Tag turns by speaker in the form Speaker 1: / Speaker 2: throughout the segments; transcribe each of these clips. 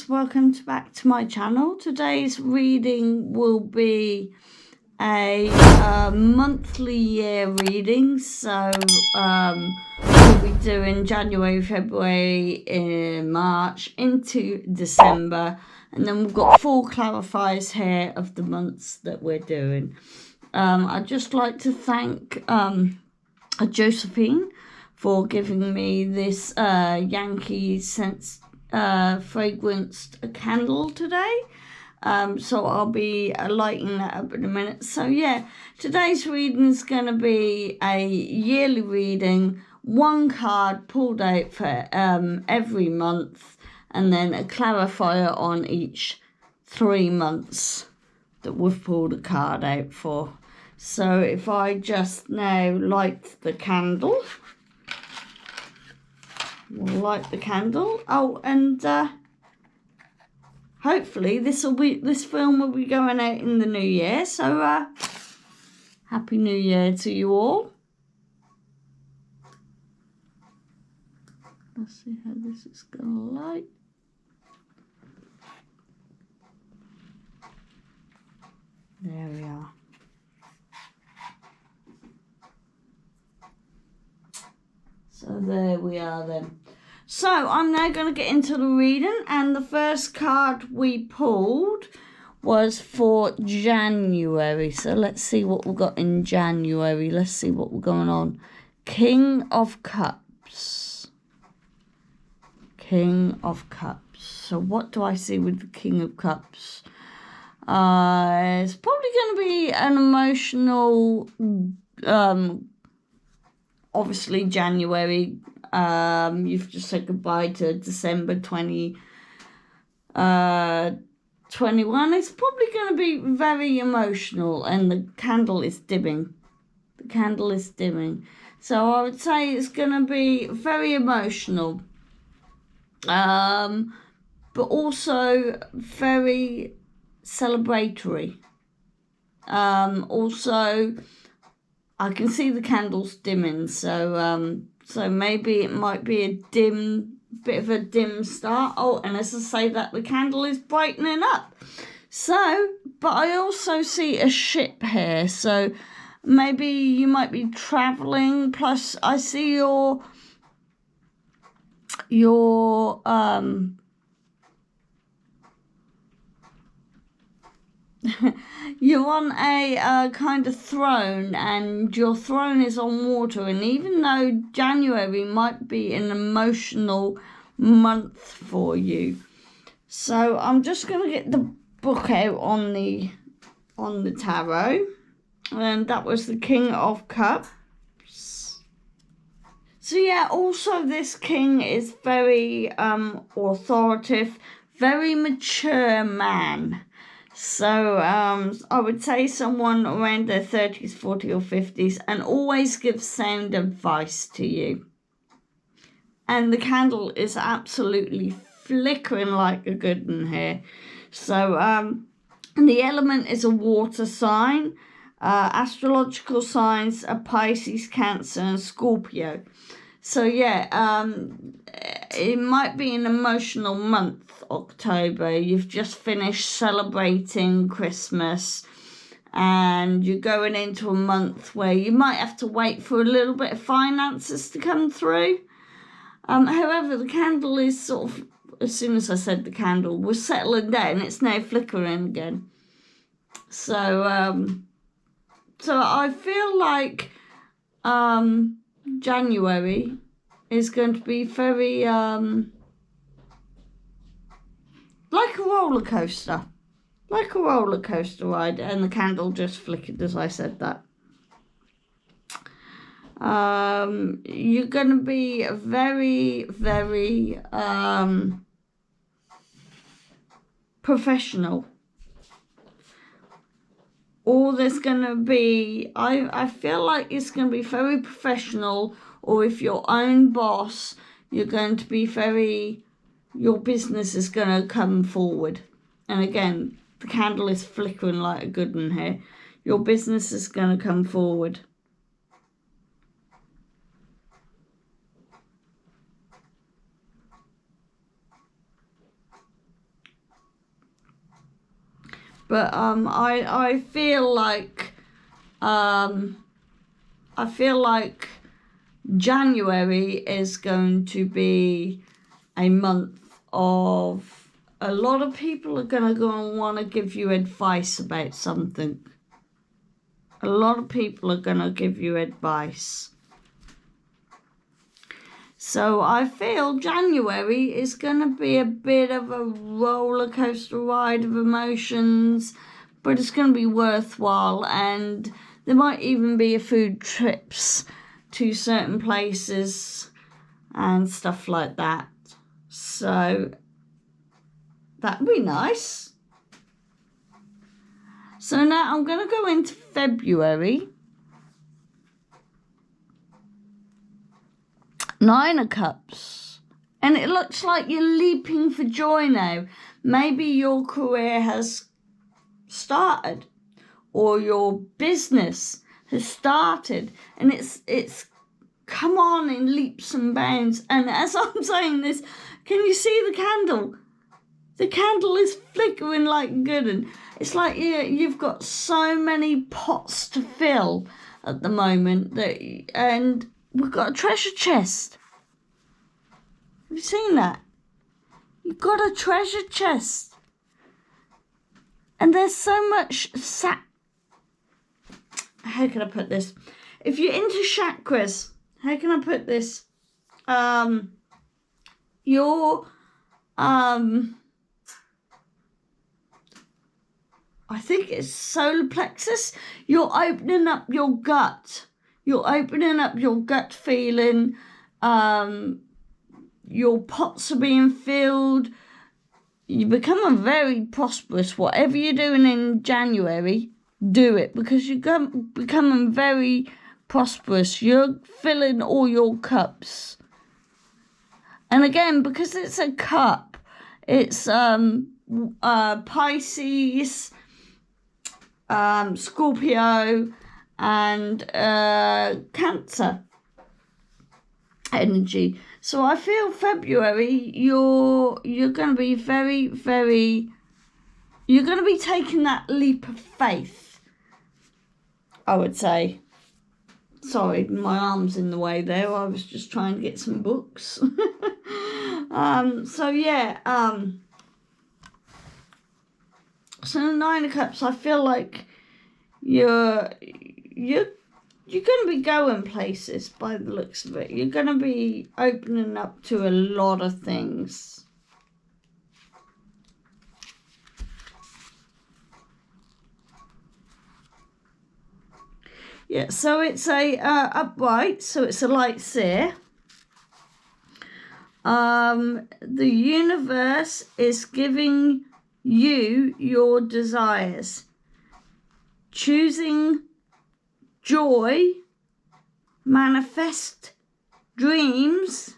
Speaker 1: welcome back to my channel. Today's reading will be a monthly year reading, so we'll be doing January, February, March into December, and then we've got 4 clarifiers here of the months that we're doing. I'd just like to thank Josephine for giving me this Yankee scent fragranced candle today. So I'll be lighting that up in a minute. So yeah, today's reading is going to be a yearly reading, 1 card pulled out for every month, and then a clarifier on each 3 months that we've pulled a card out for. So if I just now light the candle. We'll light the candle. Oh, and hopefully this film will be going out in the new year. So happy New Year to you all. Let's see how this is gonna light. There we are. So there we are then. So I'm now going to get into the reading, and the first card we pulled was for January. So let's see what we've got in January. Let's see what we're going on. King of Cups. King of Cups. So what do I see with the King of Cups? It's probably going to be an emotional, obviously January. You've just said goodbye to December 2021. It's probably going to be very emotional, and the candle is dimming. The candle is dimming. So I would say it's going to be very emotional, but also very celebratory. Also, I can see the candles dimming, so maybe it might be a bit of a dim start. Oh, and as I say that, the candle is brightening up. So, but I also see a ship here, so maybe you might be traveling. Plus, I see your you're on a kind of throne, and your throne is on water. And even though January might be an emotional month for you, so I'm just going to get the book out on the tarot, and that was the King of Cups. So yeah, also this king is very authoritative, very mature man. So I would say someone around their 30s, 40s or 50s, and always gives sound advice to you. And the candle is absolutely flickering like a good one here. So and the element is a water sign. Astrological signs are Pisces, Cancer and Scorpio. So yeah, it might be an emotional month, October. You've just finished celebrating Christmas, and you're going into a month where you might have to wait for a little bit of finances to come through. However, the candle is sort of, as soon as I said the candle was settling down, it's now flickering again. So so I feel like January is going to be very like a roller coaster ride, and the candle just flickered as I said that. You're going to be very, very professional. Or there's going to be, I feel like it's going to be very professional, or if your own boss, you're going to be very, your business is going to come forward. And again, the candle is flickering like a good one here. Your business is going to come forward. But I feel like January is going to be a month of a lot of people are going to go and want to give you advice about something. A lot of people are going to give you advice. So I feel January is going to be a bit of a roller coaster ride of emotions, but it's going to be worthwhile, and there might even be a few trips to certain places and stuff like that. So that'd be nice. So now I'm going to go into February. 9 of Cups. And it looks like you're leaping for joy now. Maybe your career has started, or your business has started, and it's come on in leaps and bounds. And as I'm saying this, can you see the candle? The candle is flickering like good, and it's like you've got so many pots to fill at the moment and we've got a treasure chest. Have you seen that? You've got a treasure chest. And there's so much how can I put this? If you're into chakras, how can I put this? I think it's solar plexus. You're opening up your gut. You're opening up your gut feeling. Your pots are being filled. You become very prosperous. Whatever you're doing in January, do it, because you're becoming very prosperous. You're filling all your cups. And again, because it's a cup, it's Pisces, Scorpio, and Cancer energy. So I feel February you're going to be you're going to be taking that leap of faith, I would say. Sorry, my arm's in the way there. I was just trying to get some books. So the 9 of Cups, I feel like you're going to be going places by the looks of it. You're going to be opening up to a lot of things. Yeah, so it's a upright, so it's a light seer. The universe is giving you your desires. Choosing joy, manifest dreams,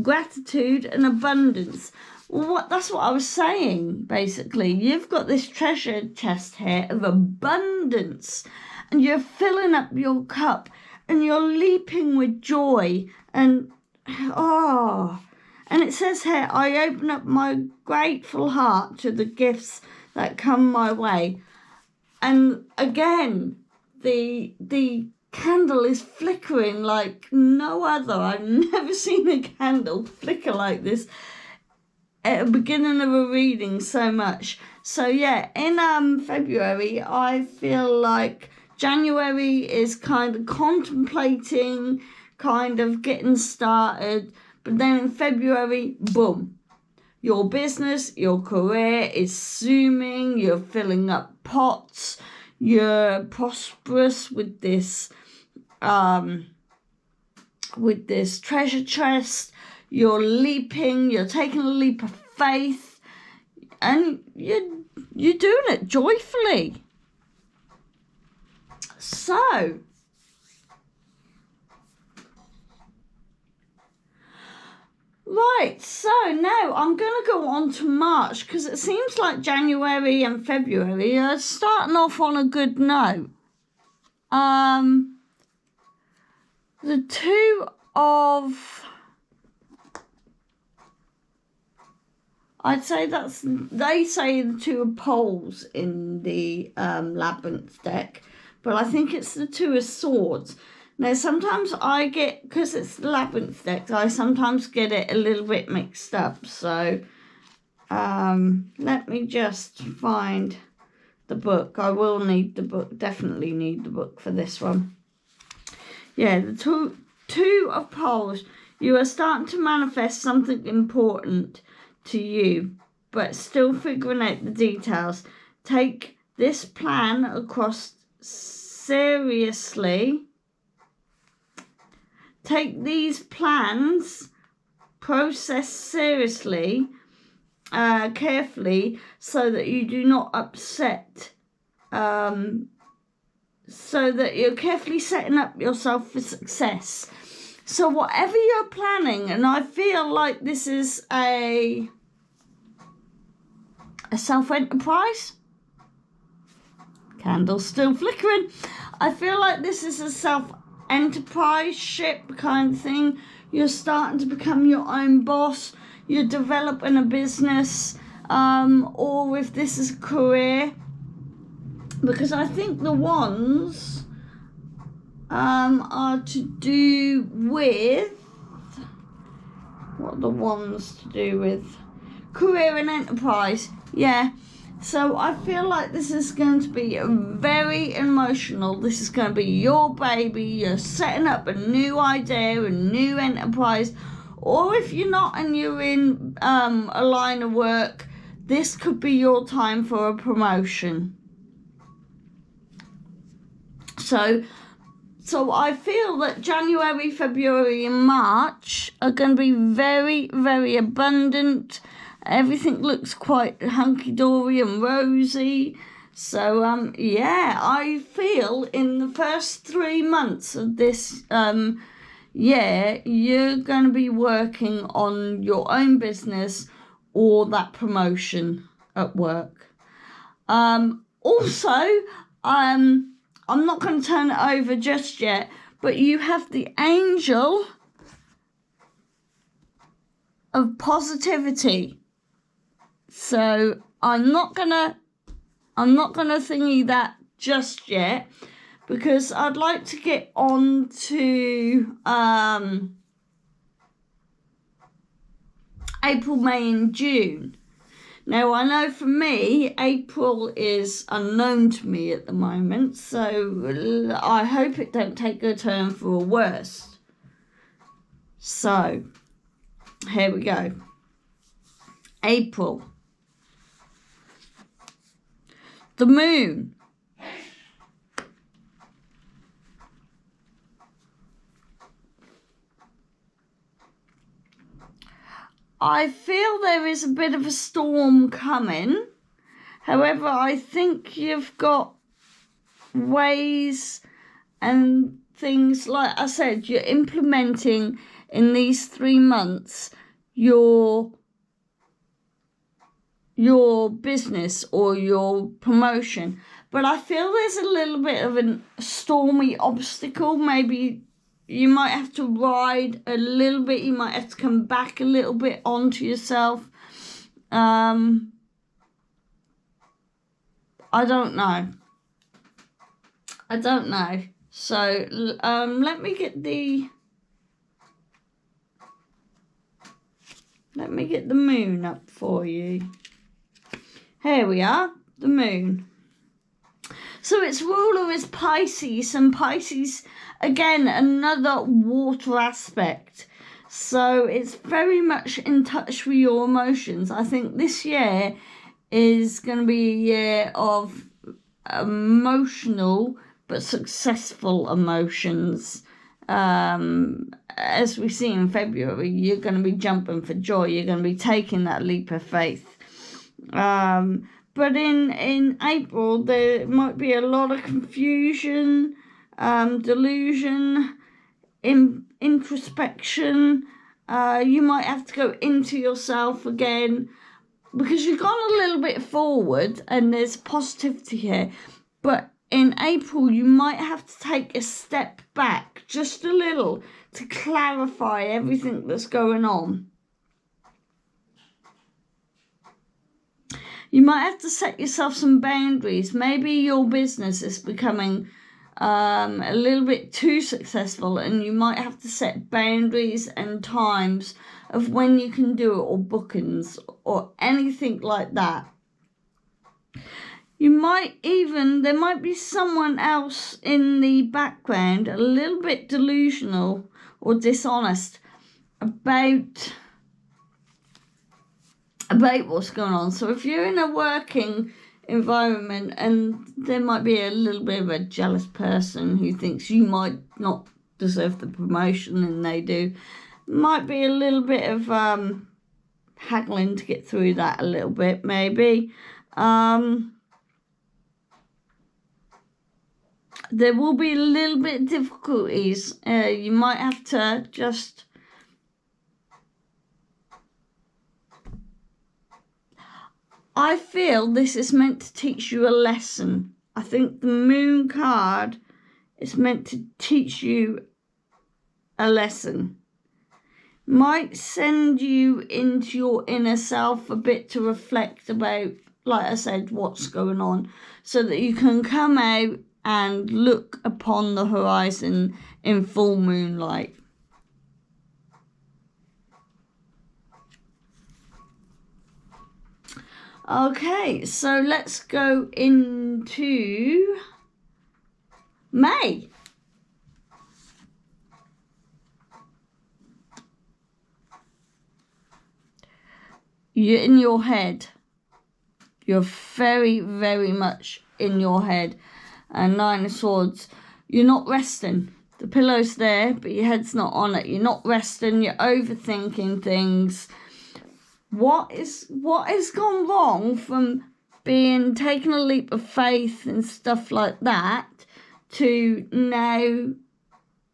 Speaker 1: gratitude and abundance. That's what I was saying, basically. You've got this treasure chest here of abundance, and you're filling up your cup, and you're leaping with joy, and and it says here, I open up my grateful heart to the gifts that come my way. And again, the candle is flickering like no other. I've never seen a candle flicker like this at the beginning of a reading so much. So yeah, in February, I feel like January is kind of contemplating, kind of getting started, but then in February, boom, your business, your career is zooming, you're filling up pots, you're prosperous with this treasure chest, you're leaping, you're taking a leap of faith, and you're doing it joyfully. So right, so now I'm going to go on to March, because it seems like January and February are starting off on a good note. The 2 of I'd say they say the two of poles in the Labyrinth deck, but I think it's the two of swords. Now, sometimes I get, because it's the Labyrinth deck, I sometimes get it a little bit mixed up. So, let me just find the book. I will need the book, definitely need the book for this one. Yeah, the two of poles. You are starting to manifest something important to you, but still figuring out the details. Take this plan across seriously. Take these plans, process seriously, carefully, so that you do not upset, so that you're carefully setting up yourself for success. So whatever you're planning, and I feel like this is a self-enterprise. Candle's still flickering. I feel like this is a self-enterprise ship kind of thing. You're starting to become your own boss. You're developing a business, or if this is a career. Because I think the wands are to do with, what are the wands to do with? Career and enterprise, yeah. So I feel like this is going to be very emotional. This is going to be your baby. You're setting up a new idea, a new enterprise. Or if you're not and you're in a line of work, this could be your time for a promotion. So I feel that January, February and March are going to be very, very abundant. Everything looks quite hunky-dory and rosy. So, yeah, I feel in the first 3 months of this year, you're going to be working on your own business or that promotion at work. Also, I'm not going to turn it over just yet, but you have the angel of positivity. So I'm not gonna thingy that just yet, because I'd like to get on to April, May and June. Now, I know for me, April is unknown to me at the moment, so I hope it don't take a turn for a worse. So, here we go. April. The moon. I feel there is a bit of a storm coming. However, I think you've got ways and things, like I said, you're implementing in these 3 months your business or your promotion. But I feel there's a little bit of a stormy obstacle. Maybe you might have to ride a little bit. You might have to come back a little bit onto yourself. I don't know. So, let me get the moon up for you. Here we are, the moon. So its ruler is Pisces, and Pisces, again, another water aspect. So it's very much in touch with your emotions. I think this year is going to be a year of emotional but successful emotions. As we see in February, you're going to be jumping for joy. You're going to be taking that leap of faith. But in April, there might be a lot of confusion, delusion, introspection. You might have to go into yourself again, because you've gone a little bit forward and there's positivity here. But in April, you might have to take a step back, just a little, to clarify everything that's going on. You might have to set yourself some boundaries. Maybe your business is becoming a little bit too successful, and you might have to set boundaries and times of when you can do it, or bookings, or anything like that. There might be someone else in the background, a little bit delusional or dishonest about what's going on. So if you're in a working environment and there might be a little bit of a jealous person who thinks you might not deserve the promotion and they do, might be a little bit of haggling to get through that a little bit, maybe. There will be a little bit of difficulties. You might have to just I feel this is meant to teach you a lesson. I think the Moon card is meant to teach you a lesson. Might send you into your inner self a bit to reflect about, like I said, what's going on, so that you can come out and look upon the horizon in full moonlight. Okay, so let's go into May. You're in your head. You're very, very much in your head. And Nine of Swords, you're not resting. The pillow's there, but your head's not on it. You're not resting. You're overthinking things. What has gone wrong from being taking a leap of faith and stuff like that to now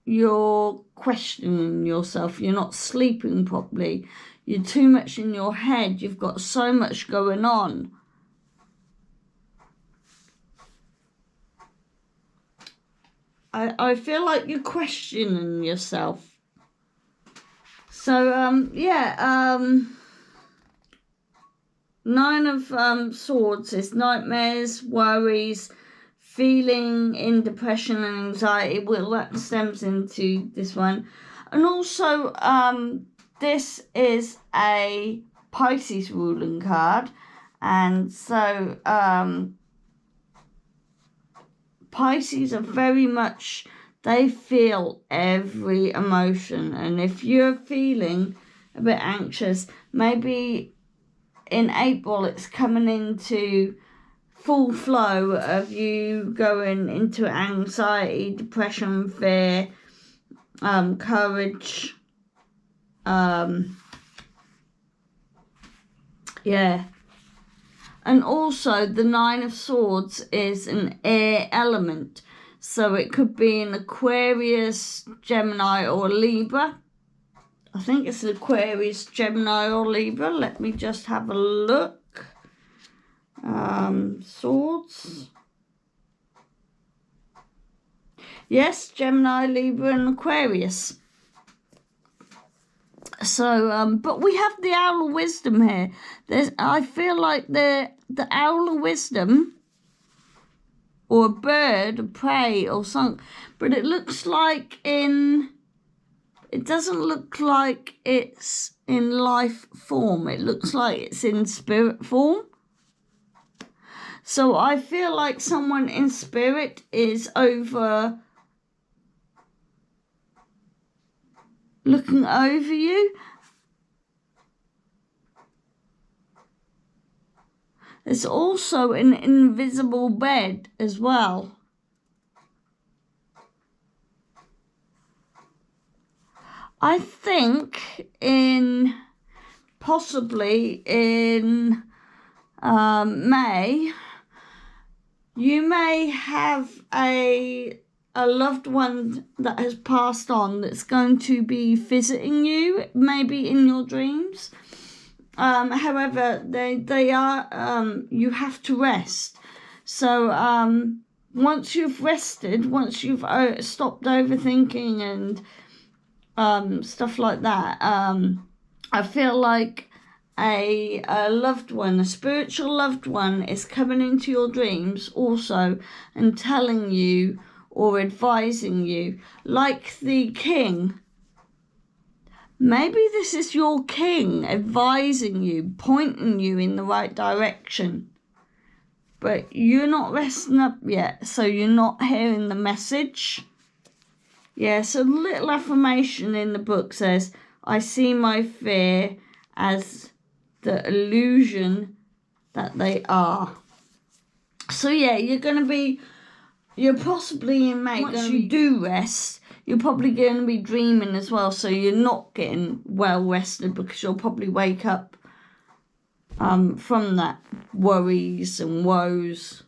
Speaker 1: you're questioning yourself? You're not sleeping properly. You're too much in your head. You've got so much going on. I feel like you're questioning yourself. So, Nine of Swords is nightmares, worries, feeling in depression and anxiety. Well, that stems into this one. And also, this is a Pisces ruling card. And so, Pisces are very much, they feel every emotion. And if you're feeling a bit anxious, maybe in April it's coming into full flow of you going into anxiety, depression, fear, courage. And also the Nine of Swords is an air element. So it could be an Aquarius, Gemini or Libra. I think it's an Aquarius, Gemini or Libra. Let me just have a look. Swords. Yes, Gemini, Libra and Aquarius. So, but we have the Owl of Wisdom here. I feel like the Owl of Wisdom, or a bird of prey or something, but it looks like it doesn't look like it's in life form. It looks like it's in spirit form. So I feel like someone in spirit is looking over you. There's also an invisible bed as well. I think possibly in May, you may have a loved one that has passed on that's going to be visiting you, maybe in your dreams. However, they are, you have to rest. So once you've rested, once you've stopped overthinking and stuff like that, I feel like a loved one, a spiritual loved one, is coming into your dreams also and telling you or advising you, like the king. Maybe this is your king advising you, pointing you in the right direction. But you're not resting up yet, so you're not hearing the message. Yeah, so the little affirmation in the book says, I see my fear as the illusion that they are. So yeah, you're possibly in May. Once you do rest, you're probably going to be dreaming as well, so you're not getting well rested because you'll probably wake up from that worries and woes.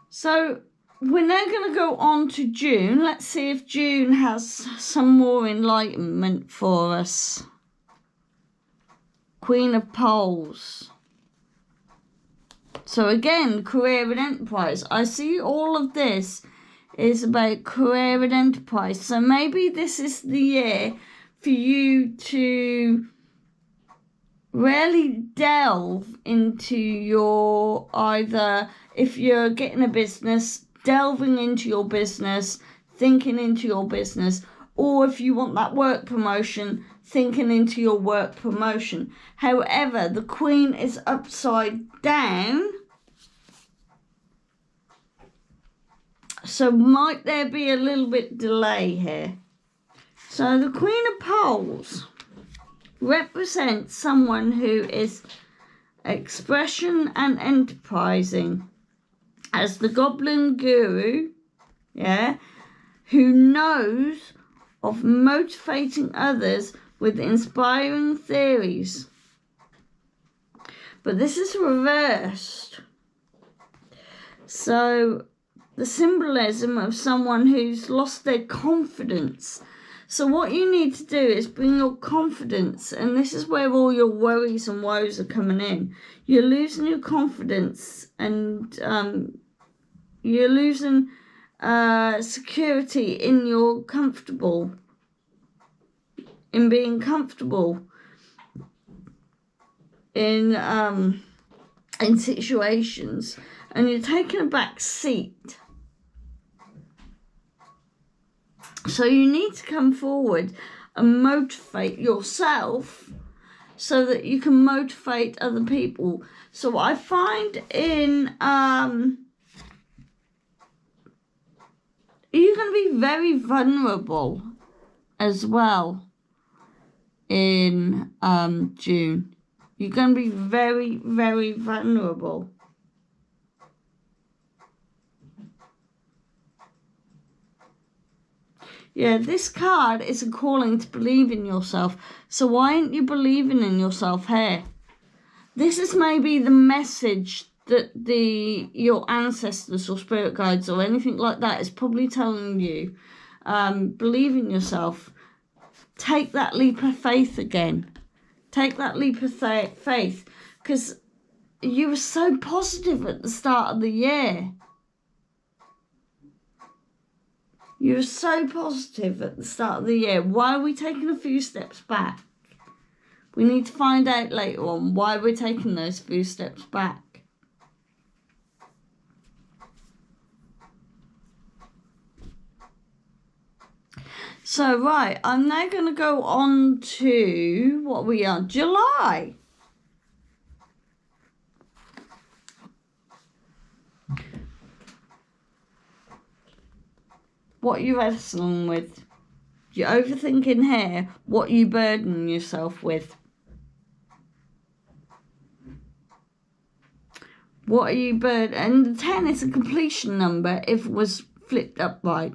Speaker 1: So we're now going to go on to June. Let's see if June has some more enlightenment for us. Queen of Poles. So again, career and enterprise. I see all of this is about career and enterprise. So maybe this is the year for you to really delve into your, either if you're getting a business, delving into your business, thinking into your business, or if you want that work promotion, thinking into your work promotion. However, the Queen is upside down. So might there be a little bit delay here. So the Queen of Poles represents someone who is expression and enterprising, as the Goblin Guru, yeah, who knows of motivating others with inspiring theories. But this is reversed. So the symbolism of someone who's lost their confidence. So what you need to do is bring your confidence, and this is where all your worries and woes are coming in. You're losing your confidence, and you're losing security in your comfortable, in being comfortable in situations, and you're taking a back seat. So you need to come forward and motivate yourself so that you can motivate other people. So I find you're going to be very vulnerable as well in June. You're going to be very, very vulnerable. Yeah, this card is a calling to believe in yourself. So why aren't you believing in yourself here? This is maybe the message that your ancestors or spirit guides or anything like that is probably telling you. Believe in yourself. Take that leap of faith again. Take that leap of faith. Because you were so positive at the start of the year. You were so positive at the start of the year. Why are we taking a few steps back? We need to find out later on why we're taking those few steps back. So, right, I'm now going to go on to what we are, July. What are you wrestling with? You're overthinking here. What are you burdening yourself with? What are you burdening? And the 10 is a completion number if it was flipped upright.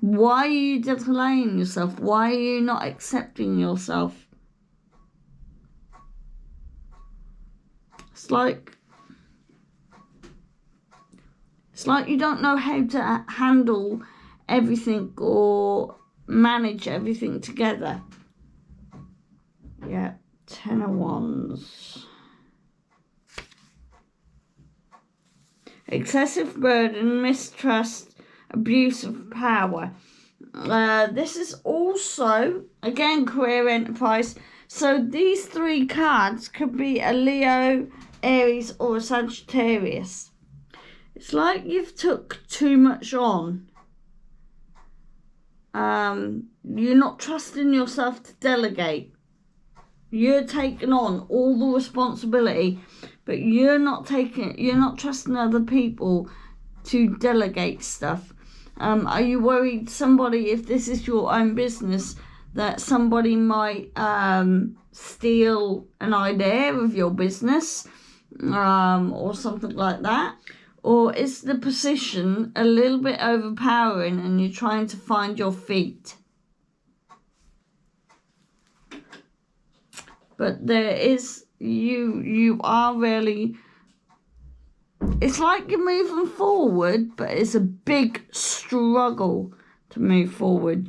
Speaker 1: Why are you delaying yourself? Why are you not accepting yourself? It's like you don't know how to handle everything or manage everything together. Yeah, 10 of Wands. Excessive burden, mistrust, abuse of power. This is also, again, career enterprise. So these 3 cards could be a Leo, Aries, or a Sagittarius. It's like you've took too much on. You're not trusting yourself to delegate. You're taking on all the responsibility, but you're not trusting other people to delegate stuff. Are you worried somebody, if this is your own business, that somebody might steal an idea of your business, or something like that? Or is the position a little bit overpowering and you're trying to find your feet? But there is, you are really, it's like you're moving forward, but it's a big struggle to move forward.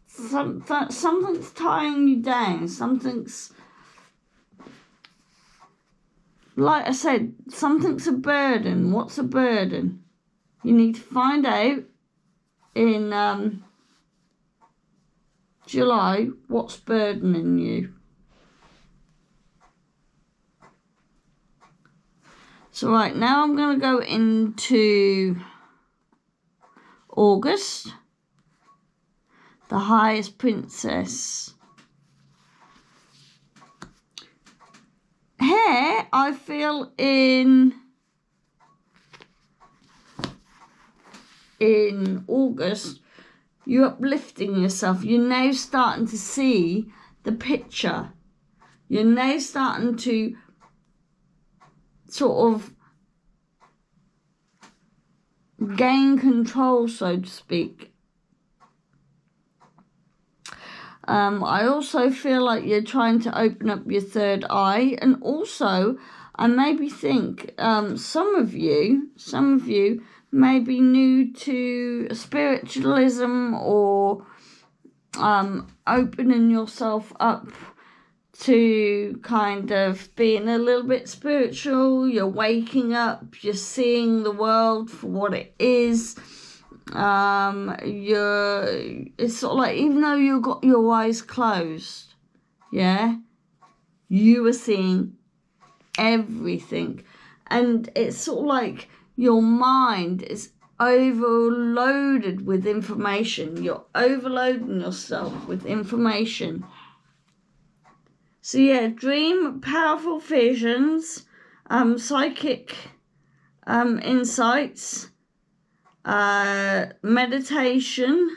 Speaker 1: Something's tying you down. Something's, like I said, something's a burden. What's a burden? You need to find out in July what's burdening you. So right now I'm going to go into August. The Highest Princess. Here I feel in August, you're uplifting yourself. You're now starting to see the picture. You're now starting to sort of gain control, so to speak. I also feel like you're trying to open up your third eye, and also I maybe think some of you may be new to spiritualism, or opening yourself up to kind of being a little bit spiritual. You're waking up, you're seeing the world for what it is. It's sort of like, even though you've got your eyes closed, yeah, you are seeing everything. And it's sort of like your mind is overloaded with information. You're overloading yourself with information. So yeah, dream powerful visions, psychic insights, meditation,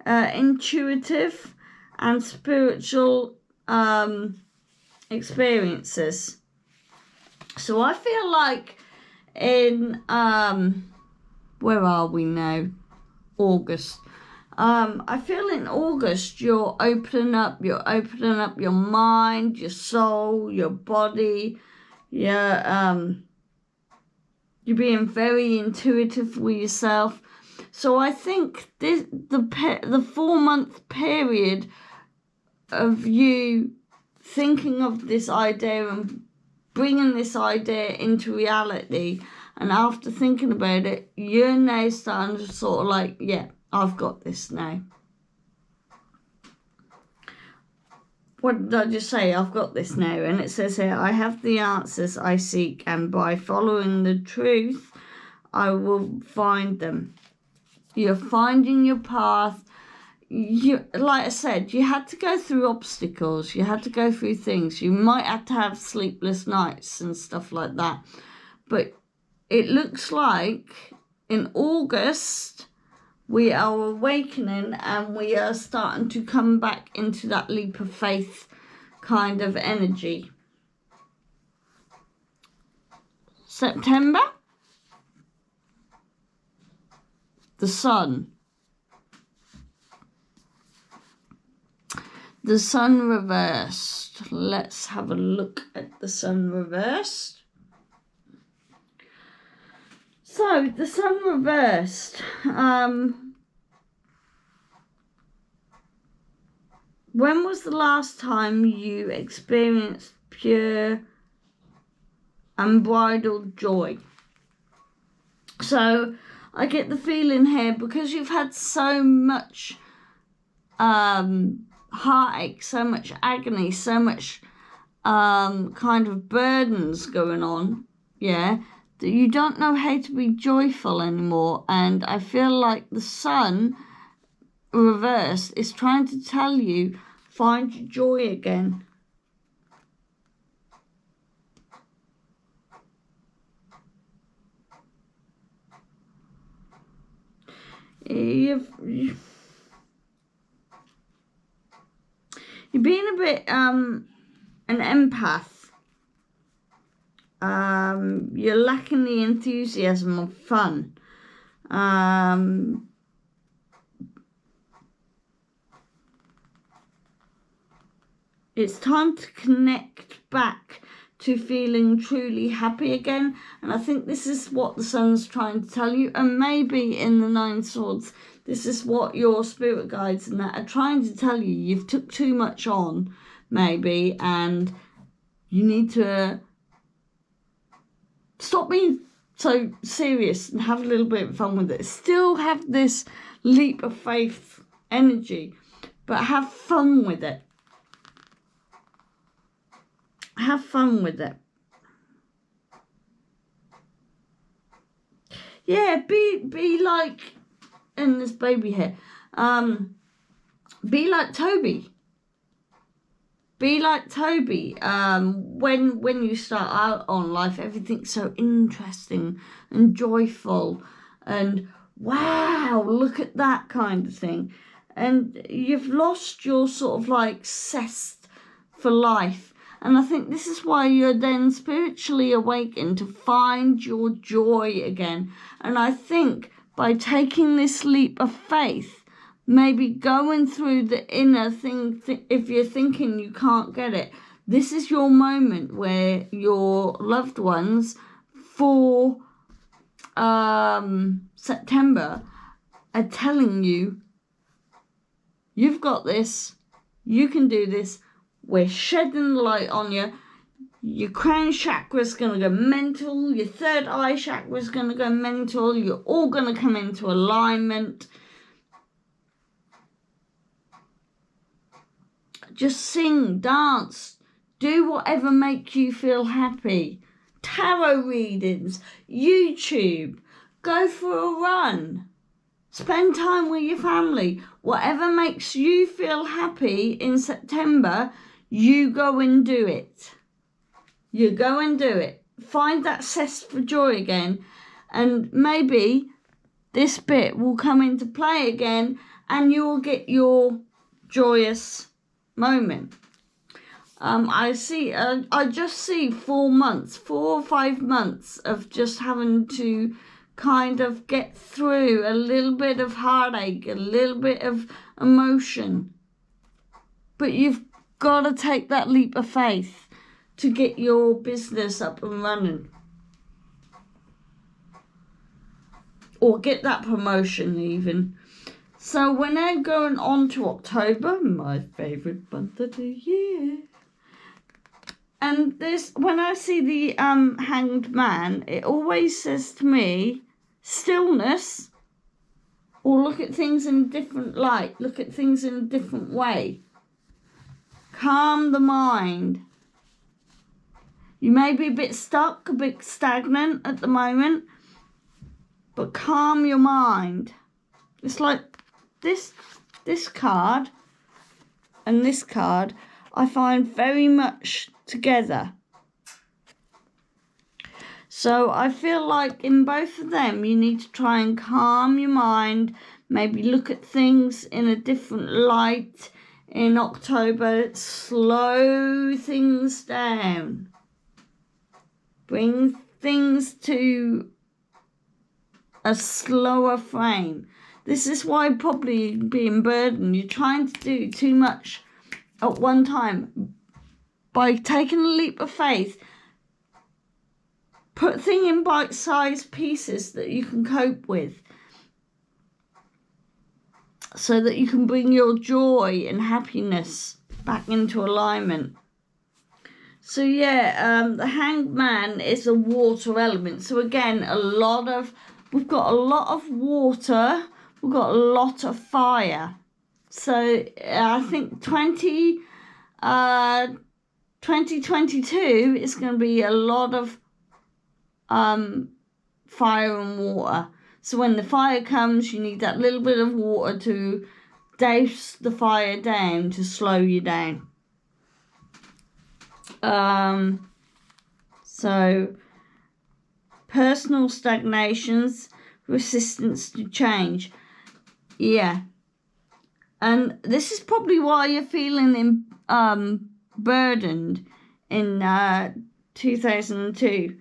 Speaker 1: intuitive and spiritual experiences. So I feel like in where are we now? August. I feel in August you're opening up your mind, your soul, your body. You're being very intuitive with yourself. So I think the 4-month period of you thinking of this idea and bringing this idea into reality, and after thinking about it, you're now starting to sort of like, yeah, I've got this now. What did I just say? I've got this now. And it says here, I have the answers I seek, and by following the truth, I will find them. You're finding your path. You, like I said, you had to go through obstacles. You had to go through things. You might have to have sleepless nights and stuff like that. But it looks like in August, we are awakening and we are starting to come back into that leap of faith kind of energy. September, the sun. The sun reversed. Let's have a look at the sun reversed. So, the sun reversed. When was the last time you experienced pure unbridled joy? So, I get the feeling here, because you've had so much heartache, so much agony, so much kind of burdens going on, yeah, that you don't know how to be joyful anymore. And I feel like the sun reversed is trying to tell you, find your joy again. You're being a bit an empath. You're lacking the enthusiasm of fun. It's time to connect back to feeling truly happy again. And I think this is what the sun's trying to tell you. And maybe in the Nine Swords, this is what your spirit guides and that are trying to tell you. You've took too much on, maybe, and you need to stop being so serious and have a little bit of fun with it. Still have this leap of faith energy, but have fun with it. Have fun with it. Yeah, be like, in this baby here, be like Toby. Be like Toby. When you start out on life, everything's so interesting and joyful and wow, look at that kind of thing. And you've lost your sort of like zest for life. And I think this is why you're then spiritually awakened to find your joy again. And I think by taking this leap of faith, maybe going through the inner thing, if you're thinking you can't get it, this is your moment where your loved ones for September are telling you, you've got this, you can do this, we're shedding the light on you, your crown chakra's going to go mental, your third eye chakra's going to go mental, you're all going to come into alignment. Just sing, dance, do whatever makes you feel happy. Tarot readings, YouTube, go for a run, spend time with your family. Whatever makes you feel happy in September, you go and do it. You go and do it. Find that zest for joy again, and maybe this bit will come into play again and you will get your joyous moment. I just see 4 months, 4 or 5 months of just having to kind of get through a little bit of heartache, a little bit of emotion. But you've got to take that leap of faith to get your business up and running. Or get that promotion even. So we're now going on to October, my favourite month of the year. And this, when I see the Hanged Man, it always says to me, stillness, or look at things in a different light, look at things in a different way. Calm the mind. You may be a bit stuck, a bit stagnant at the moment, but calm your mind. It's like this card and this card I find very much together. So I feel like in both of them you need to try and calm your mind, maybe look at things in a different light. In October, slow things down. Bring things to a slower frame. This is why probably being burdened, you're trying to do too much at one time. By taking a leap of faith, put things in bite-sized pieces that you can cope with, so that you can bring your joy and happiness back into alignment. So yeah, the Hanged Man is a water element. So again, a lot of we've got a lot of water, we've got a lot of fire. So I think 2022 is going to be a lot of fire and water. So when the fire comes, you need that little bit of water to douse the fire down, to slow you down. So personal stagnations, resistance to change. Yeah. And this is probably why you're feeling burdened in 2002.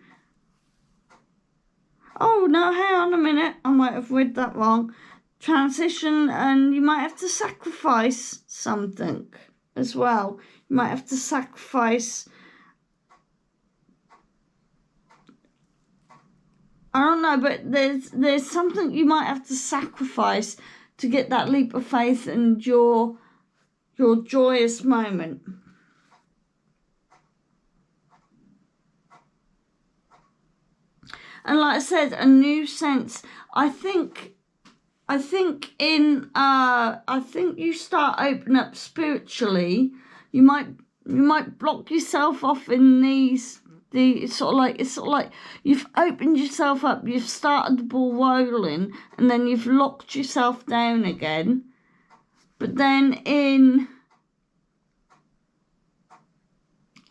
Speaker 1: Oh, no, hang on a minute. I might have read that wrong. Transition, and you might have to sacrifice something as well. You might have to sacrifice... I don't know, but there's something you might have to sacrifice to get that leap of faith and your joyous moment. And like I said, a new sense. I think you start opening up spiritually. You might block yourself off in it's sort of like you've opened yourself up, you've started the ball rolling, and then you've locked yourself down again. But then in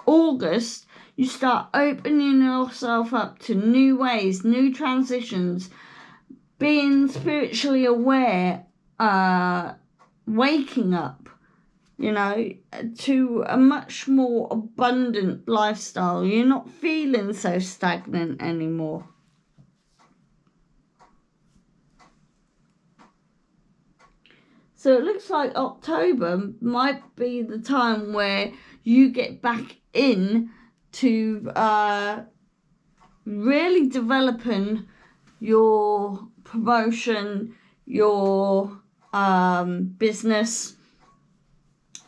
Speaker 1: August, you start opening yourself up to new ways, new transitions, being spiritually aware, waking up, to a much more abundant lifestyle. You're not feeling so stagnant anymore. So it looks like October might be the time where you get back in to really developing your promotion, your business.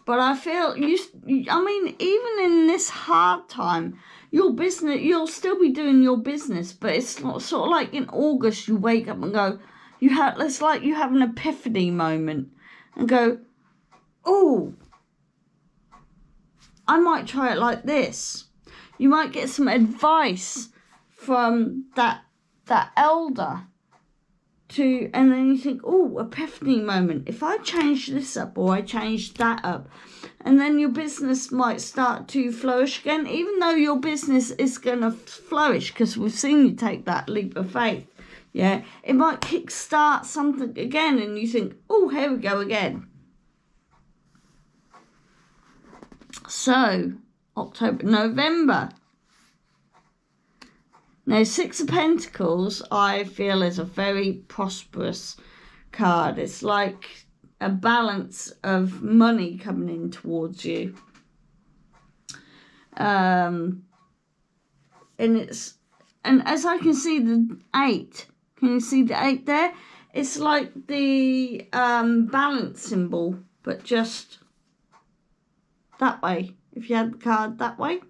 Speaker 1: But I feel even in this hard time, your business, you'll still be doing your business, but it's not sort of like in August you wake up and go, it's like you have an epiphany moment and go, oh, I might try it like this. You might get some advice from that elder and then you think, oh, epiphany moment. If I change this up or I change that up, and then your business might start to flourish again, even though your business is going to flourish because we've seen you take that leap of faith. Yeah, it might kickstart something again and you think, oh, here we go again. So, October, November. Now, Six of Pentacles, I feel, is a very prosperous card. It's like a balance of money coming in towards you. And as I can see the 8, can you see the 8 there? It's like the balance symbol, but just that way. If you had the card that way,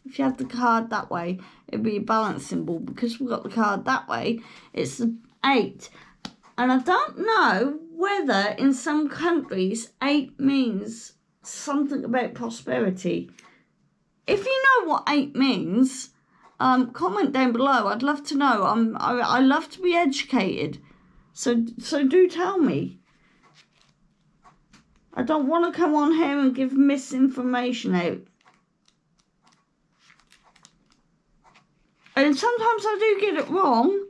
Speaker 1: if you had the card that way, it'd be a balance symbol. Because we've got the card that way, it's the 8. And I don't know whether in some countries 8 means something about prosperity. If you know what 8 means, comment down below. I'd love to know. I love to be educated. So do tell me. I don't want to come on here and give misinformation out. And sometimes I do get it wrong.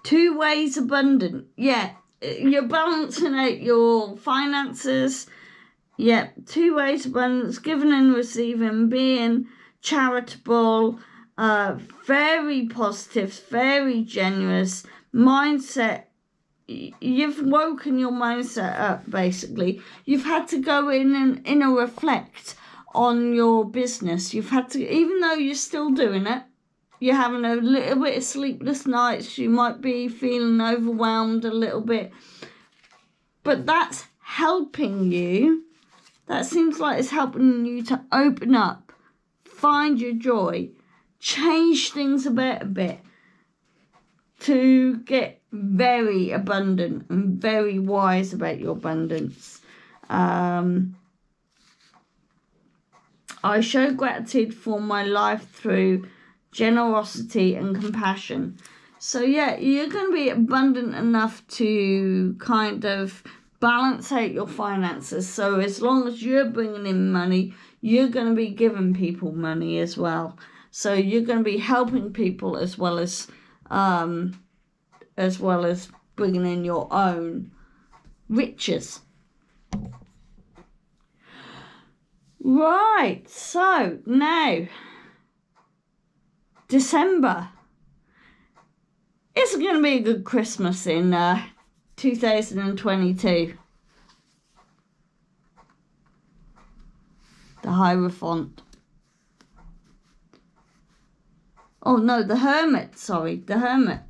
Speaker 1: Two ways abundant. Yeah, you're balancing out your finances. Yeah, two ways abundance, giving and receiving, being charitable, very positive, very generous, mindset. You've woken your mindset up, basically. You've had to go in and inner reflect on your business. You've had to, even though you're still doing it, you're having a little bit of sleepless nights. You might be feeling overwhelmed a little bit. But that's helping you that seems like it's helping you to open up, find your joy, change things a bit, to get very abundant and very wise about your abundance. I show gratitude for my life through generosity and compassion. So yeah, you're going to be abundant enough to kind of balance out your finances. So as long as you're bringing in money, you're going to be giving people money as well. So you're going to be helping people as well as bringing in your own riches. Right, so now, December. It's going to be a good Christmas in 2022. The Hierophant. Oh no, the Hermit, the Hermit.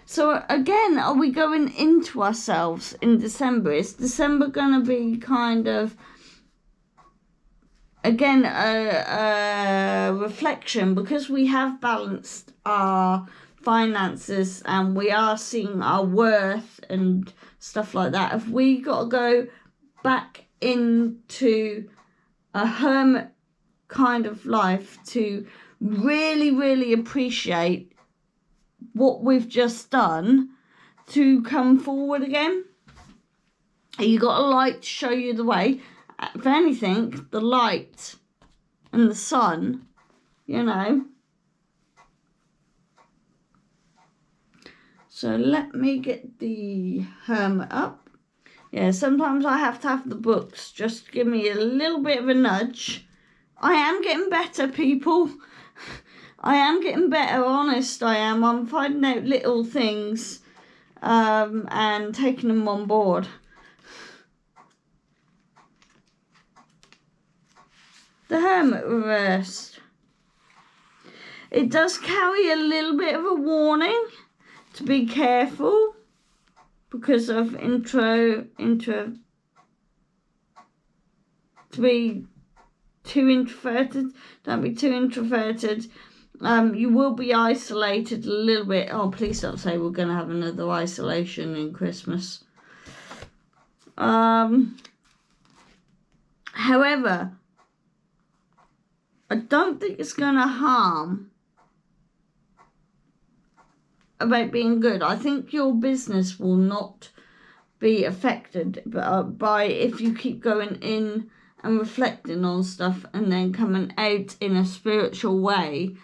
Speaker 1: So again, are we going into ourselves in December? Is December going to be kind of, again, a reflection, because we have balanced our finances and we are seeing our worth and stuff like that. Have we got to go back into a hermit kind of life to really appreciate what we've just done to come forward again? You got a light to show you the way. If anything, the light and the sun, you know. So let me get the Hermit up. Yeah, sometimes I have to have the books just to give me a little bit of a nudge. I am getting better, people. I am getting better, honest I am. I'm finding out little things and taking them on board. The Hermit reversed. It does carry a little bit of a warning to be careful because of to be too introverted. Don't be too introverted. You will be isolated a little bit. Oh, please don't say we're going to have another isolation in Christmas. However, I don't think it's going to harm about being good. I think your business will not be affected by if you keep going in and reflecting on stuff and then coming out in a spiritual way,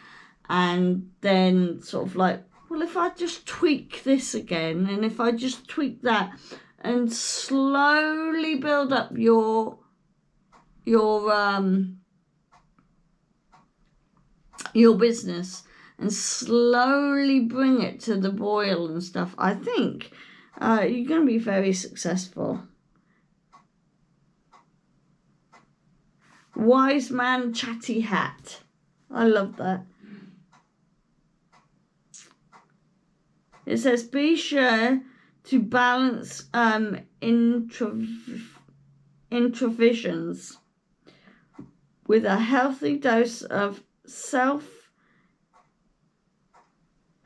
Speaker 1: and then sort of like, well, if I just tweak this again, and if I just tweak that, and slowly build up your business and slowly bring it to the boil and stuff, I think you're going to be very successful. Wise man, chatty hat. I love that. It says, be sure to balance introvisions with a healthy dose of self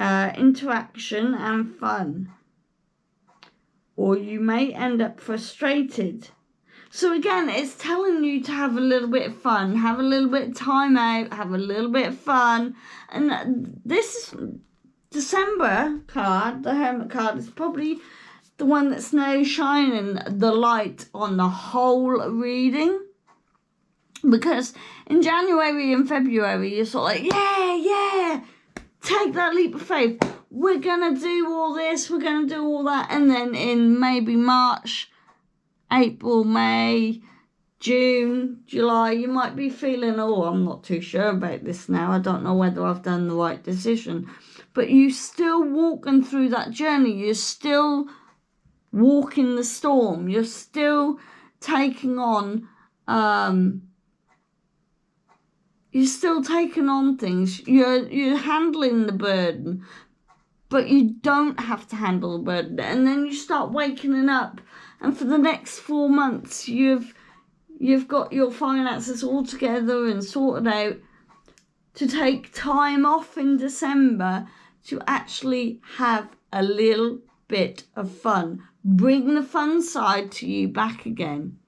Speaker 1: interaction and fun, or you may end up frustrated. So again, it's telling you to have a little bit of fun, have a little bit of time out, have a little bit of fun. And this December card, the Hermit card, is probably the one that's now shining the light on the whole reading. Because in January and February, you're sort of like, yeah, take that leap of faith. We're going to do all this, we're going to do all that. And then in maybe March, April, May, June, July, you might be feeling, oh, I'm not too sure about this now. I don't know whether I've done the right decision. But you're still walking through that journey. You're still walking the storm. You're still taking on, things. You're handling the burden, but you don't have to handle the burden. And then you start waking up, and for the next 4 months, you've you've got your finances all together and sorted out, to take time off in December to actually have a little bit of fun. Bring the fun side to you back again.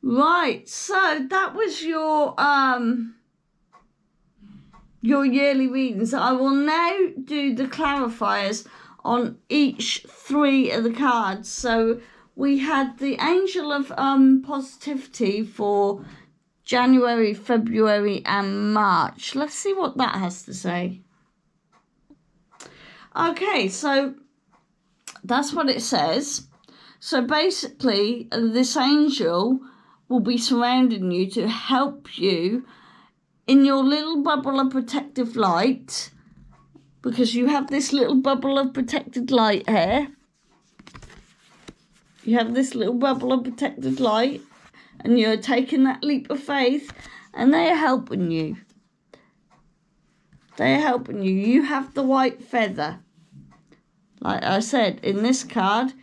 Speaker 1: Right, so that was your yearly readings. I will now do the clarifiers on each 3 of the cards. So we had the Angel of Positivity for January, February and March. Let's see what that has to say. Okay, so that's what it says. So basically, this angel will be surrounding you to help you in your little bubble of protective light, because you have this little bubble of protected light here. You have this little bubble of protected light, and you're taking that leap of faith, and they are helping you. They are helping you. You have the white feather. Like I said, in this card,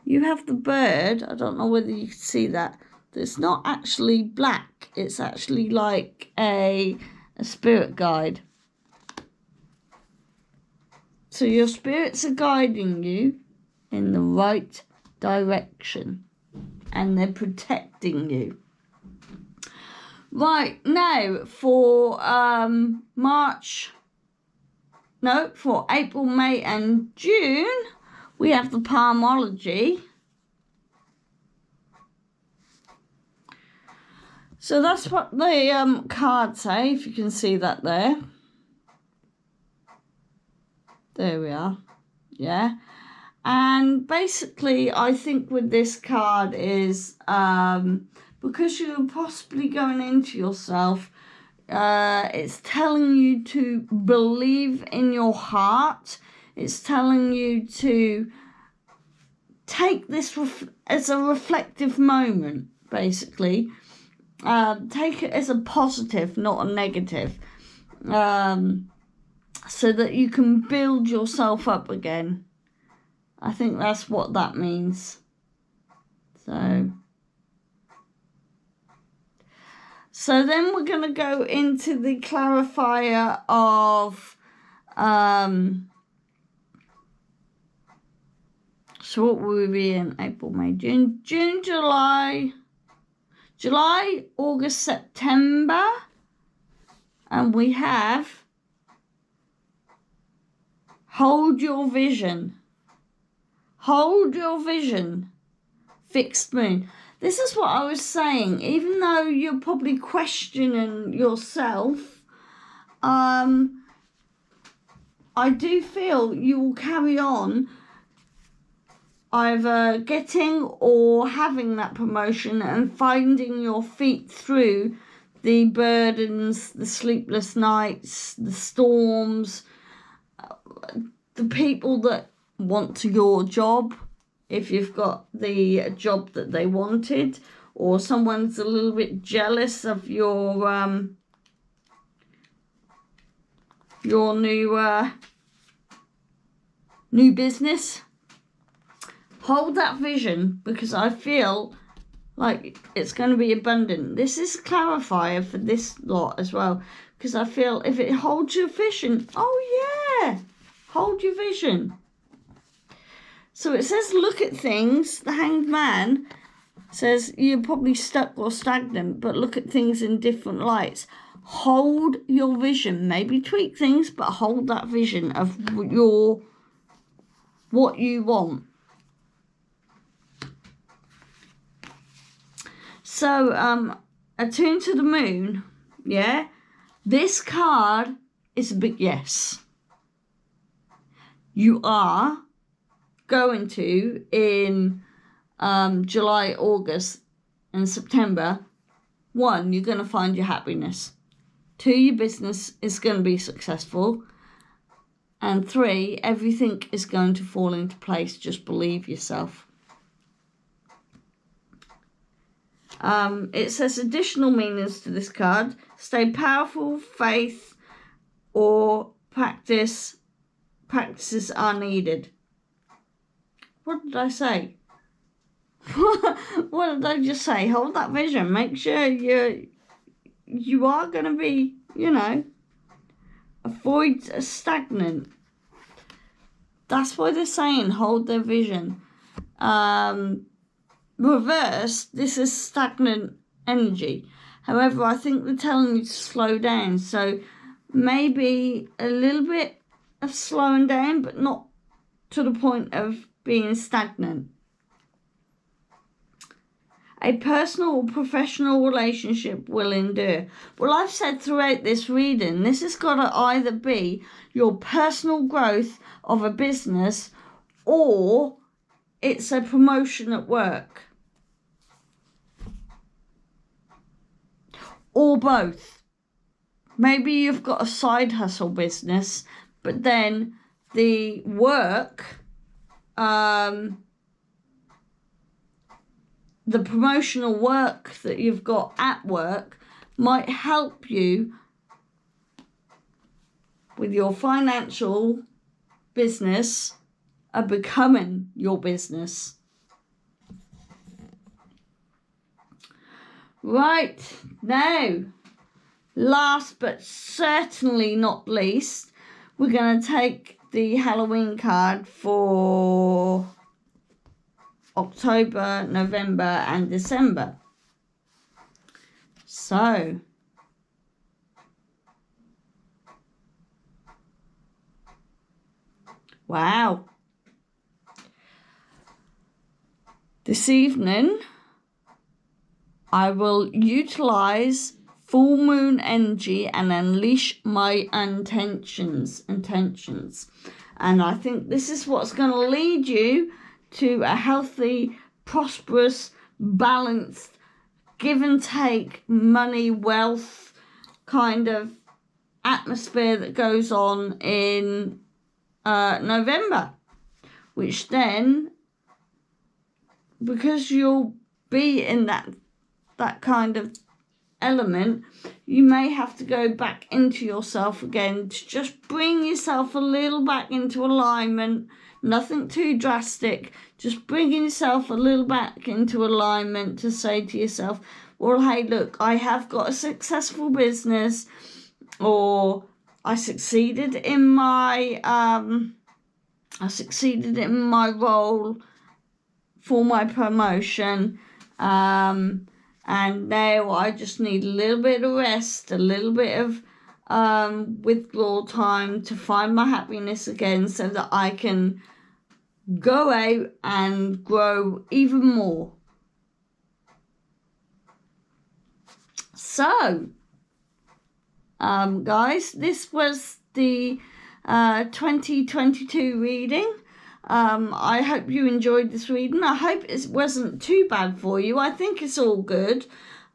Speaker 1: you have the bird. I don't know whether you can see that. It's not actually black. It's actually like a spirit guide. So your spirits are guiding you in the right direction. And they're protecting you. Right, now for for April, May and June, we have the Palmology. So that's what the cards say, if you can see that there. There we are. Yeah. And basically, I think with this card is, because you're possibly going into yourself, it's telling you to believe in your heart. It's telling you to take this as a reflective moment, basically. Take it as a positive, not a negative, so that you can build yourself up again. I think that's what that means. So then we're going to go into the clarifier of, so what will we be in? April, May, June, July, August, September. And we have Hold Your Vision. Hold your vision. Fixed moon. This is what I was saying. Even though you're probably questioning yourself, I do feel you will carry on either getting or having that promotion and finding your feet through the burdens, the sleepless nights, the storms, the people that want your job, if you've got the job that they wanted, or someone's a little bit jealous of your new business. Hold that vision, because I feel like it's going to be abundant. This is a clarifier for this lot as well, because I feel if it holds your vision, oh yeah, hold your vision. So it says, look at things. The Hanged Man says you're probably stuck or stagnant, but look at things in different lights. Hold your vision. Maybe tweak things, but hold that vision of what you want. So, Attuned to the Moon, yeah? This card is a big yes. You are going to, in July, August and September, 1, you're going to find your happiness. 2, your business is going to be successful. And 3, everything is going to fall into place. Just believe yourself. It says additional meanings to this card. Stay powerful, faith, or practices are needed. What did I say? What did I just say? Hold that vision. Make sure you are going to be, avoid stagnant. That's why they're saying hold their vision. Reverse, this is stagnant energy. However, I think they're telling you to slow down. So maybe a little bit of slowing down, but not to the point of being stagnant. A personal or professional relationship will endure. Well, I've said throughout this reading, this has got to either be your personal growth of a business or it's a promotion at work. Or both. Maybe you've got a side hustle business, but then the work, the promotional work that you've got at work might help you with your financial business becoming your business. Right, now, last but certainly not least, we're going to take the Halloween card for October, November and December. So, wow. This evening, I will utilize full moon energy and unleash my intentions. And I think this is what's going to lead you to a healthy, prosperous, balanced, give and take, money, wealth kind of atmosphere that goes on in November. Which then, because you'll be in that kind of element, you may have to go back into yourself again to just bring yourself a little back into alignment. Nothing too drastic, just bringing yourself a little back into alignment to say to yourself, well, hey, look, I have got a successful business, or I succeeded in my role for my promotion, and now I just need a little bit of rest, a little bit of withdrawal time to find my happiness again so that I can go out and grow even more. So, guys, this was the 2022 reading. I hope you enjoyed this reading. I hope it wasn't too bad for you. I think it's all good.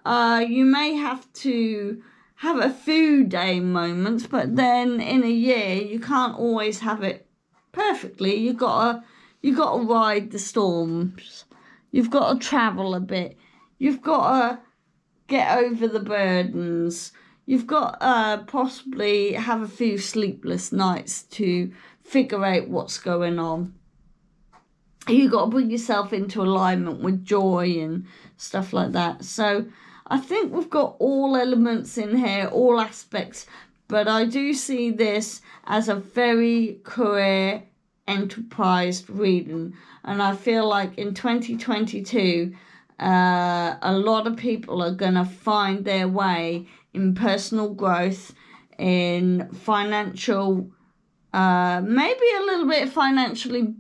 Speaker 1: You may have to have a few down moments, but then in a year you can't always have it perfectly. You gotta ride the storms. You've got to travel a bit. You've got to get over the burdens. You've got to possibly have a few sleepless nights to figure out what's going on. You've got to bring yourself into alignment with joy and stuff like that. So I think we've got all elements in here, all aspects, but I do see this as a very career enterprise reading. And I feel like in 2022, a lot of people are going to find their way in personal growth, in financial, maybe a little bit financially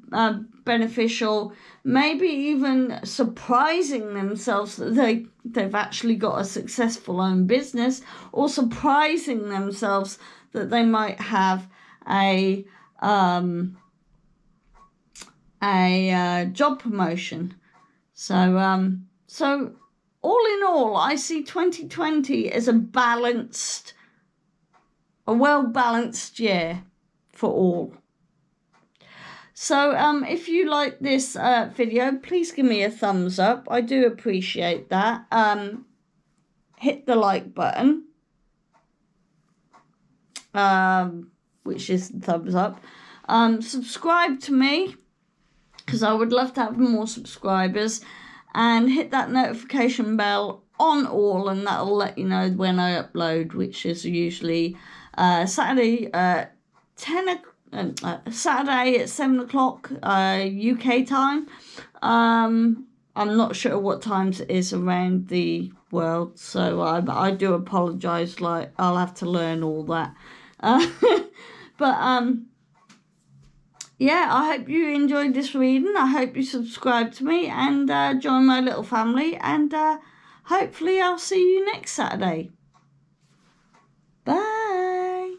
Speaker 1: beneficial, maybe even surprising themselves that they've actually got a successful own business, or surprising themselves that they might have a job promotion. So all in all, I see 2020 as a well-balanced year for all. So if you like this video, please give me a thumbs up. I do appreciate that. Hit the like button, which is the thumbs up. Subscribe to me. because I would love to have more subscribers, and hit that notification bell on all, and that'll let you know when I upload, which is usually Saturday Saturday at 7 o'clock UK time. I'm not sure what times it is around the world, so I do apologise. Like, I'll have to learn all that. But yeah, I hope you enjoyed this reading. I hope you subscribe to me and join my little family. And hopefully I'll see you next Saturday. Bye.